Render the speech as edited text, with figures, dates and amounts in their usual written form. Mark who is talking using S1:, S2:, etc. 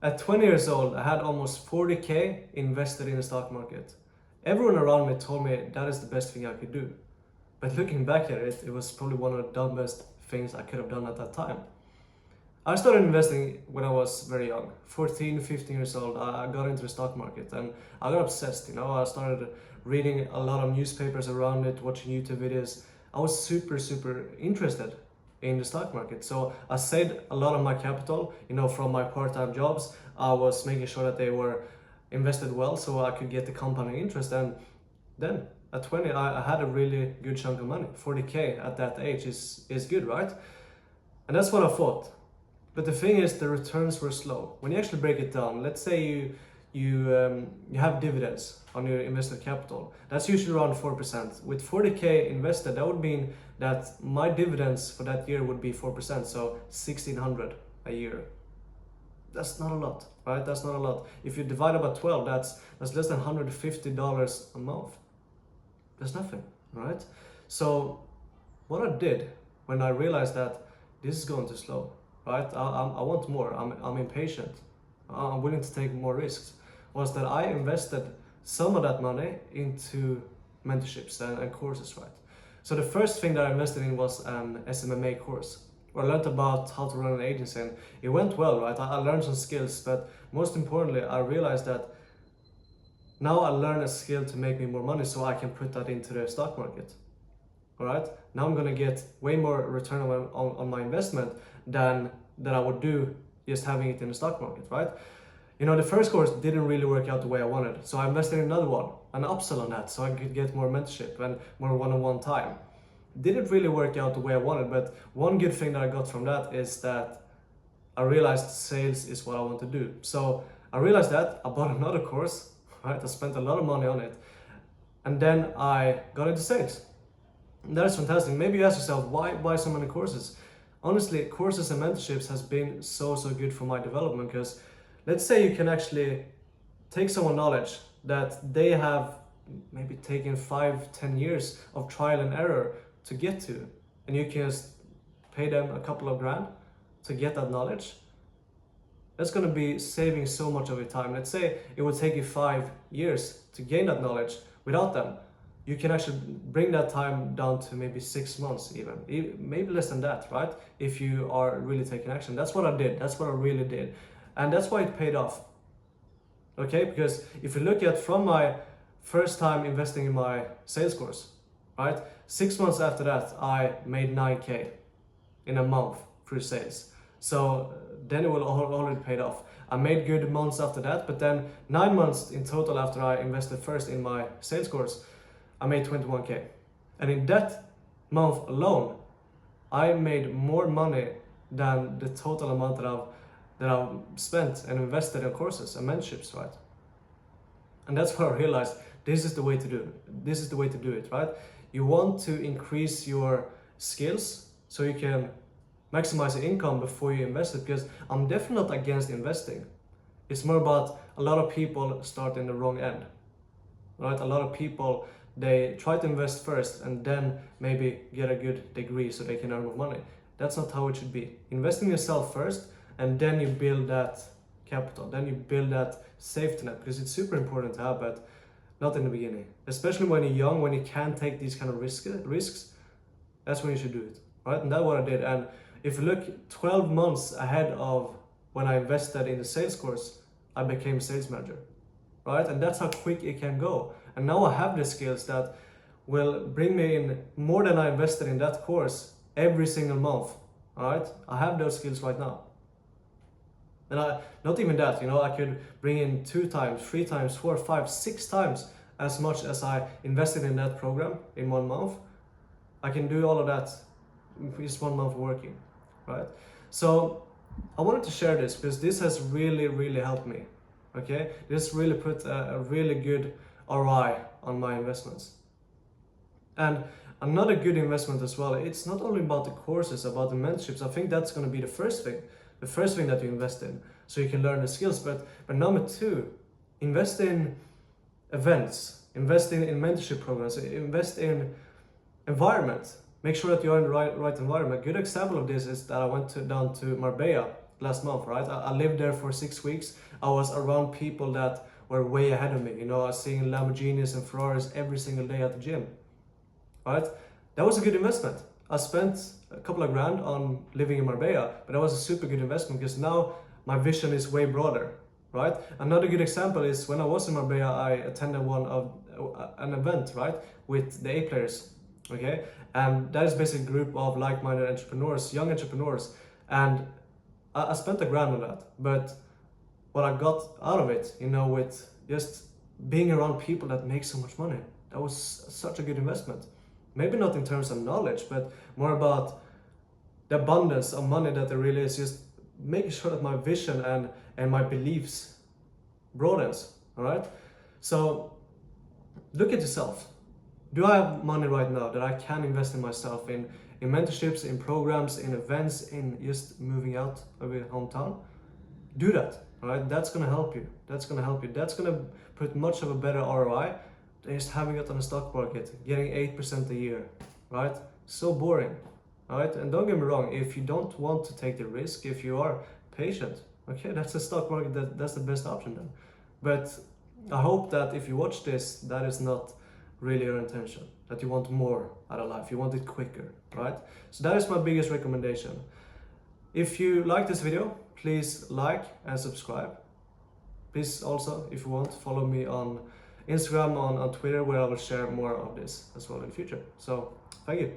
S1: At 20 years old, I had almost 40K invested in the stock market. Everyone around me told me that is the best thing I could do. But looking back at it, it was probably one of the dumbest things I could have done at that time. I started investing when I was very young, 14, 15 years old. I got into the stock market and I got obsessed, I started reading a lot of newspapers around it, watching YouTube videos. I was super interested in the stock market. So I saved a lot of my capital, from my part-time jobs. I was making sure that they were invested well so I could get the compounding interest. And then at 20, I had a really good chunk of money. 40K at that age is good, right? And that's what I thought. But the thing is, the returns were slow. When you actually break it down, let's say you have dividends on your invested capital. That's usually around 4%. With 40K invested, that would mean that my dividends for that year would be 4%, so 1,600 a year. That's not a lot, right? That's not a lot. If you divide it by 12, that's less than $150 a month. That's nothing, right? So what I did when I realized that this is going too slow, right? I want more. I'm impatient. I'm willing to take more risks. Was that I invested some of that money into mentorships and courses, right? So the first thing that I invested in was an SMMA course, where I learned about how to run an agency, and it went well, right? I learned some skills, but most importantly, I realized that now I learned a skill to make me more money, so I can put that into the stock market. All right, now I'm gonna get way more return on my investment than that I would do just having it in the stock market, right? The first course didn't really work out the way I wanted, so I invested in another one, an upsell on that, so I could get more mentorship and more one-on-one time. Didn't really work out the way I wanted, but one good thing that I got from that is that I realized sales is what I want to do. So I realized that, I bought another course, right? I spent a lot of money on it, and then I got into sales. That is fantastic. Maybe you ask yourself, why buy so many courses? Honestly, courses and mentorships has been so good for my development, because let's say you can actually take someone knowledge that they have maybe taken 5-10 years of trial and error to get to, and you can just pay them a couple of grand to get that knowledge. That's going to be saving so much of your time. Let's say it would take you 5 years to gain that knowledge without them. You can actually bring that time down to maybe 6 months, even maybe less than that, right? If you are really taking action. That's what I did. That's what I really did. And that's why it paid off. Okay, because if you look at from my first time investing in my sales course, right? 6 months after that, I made 9K in a month through sales. So then it will already paid off. I made good months after that, but then 9 months in total after I invested first in my sales course, I made 21K. And in that month alone, I made more money than the total amount that I've spent and invested in courses and mentorships, right? And that's where I realized this is the way to do it. This is the way to do it, right? You want to increase your skills so you can maximize your income before you invest it, because I'm definitely not against investing. It's more about a lot of people start in the wrong end, right? A lot of people, they try to invest first and then maybe get a good degree so they can earn more money. That's not how it should be. Invest in yourself first, and then you build that capital. Then you build that safety net, because it's super important to have, but not in the beginning. Especially when you're young, when you can't take these kind of risks, that's when you should do it, right? And that's what I did. And if you look 12 months ahead of when I invested in the sales course, I became sales manager, right? And that's how quick it can go. And now I have the skills that will bring me in more than I invested in that course every single month, all right? I have those skills right now. And not even that, I could bring in 2 times, 3 times, 4, 5, 6 times as much as I invested in that program in 1 month. I can do all of that in just 1 month working, right? So I wanted to share this because this has really helped me, okay? This really put a really good ROI on my investments. And another good investment as well, it's not only about the courses, about the mentorships. I think that's going to be the first thing that you invest in, so you can learn the skills. But number 2, invest in events, invest in mentorship programs, invest in environment. Make sure that you're in the right environment. A good example of this is that I went down to Marbella last month, right? I lived there for 6 weeks. I was around people that were way ahead of me. You know, I was seeing Lamborghinis and Ferraris every single day at the gym, right? That was a good investment. I spent a couple of grand on living in Marbella, but that was a super good investment because now my vision is way broader, right? Another good example is when I was in Marbella, I attended an event, right, with the A players, okay? And that is basically a group of like-minded entrepreneurs, young entrepreneurs, and I spent a grand on that. But what I got out of it, you know, with just being around people that make so much money, that was such a good investment. Maybe not in terms of knowledge, but more about the abundance of money that there really is, just making sure that my vision and my beliefs broadens, all right? So look at yourself. Do I have money right now that I can invest in myself, in mentorships, in programs, in events, in just moving out of your hometown? Do that, all right? That's gonna help you. That's gonna help you. That's gonna put much of a better ROI than just having it on the stock market, getting 8% a year, right? So boring, all right? And don't get me wrong, if you don't want to take the risk, if you are patient, okay, that's the stock market, that's the best option then. But I hope that if you watch this, that is not really your intention, that you want more out of life, you want it quicker, right? So that is my biggest recommendation. If you like this video, please like and subscribe. Please also, if you want, follow me on Instagram, on Twitter, where I will share more of this as well in the future. So thank you.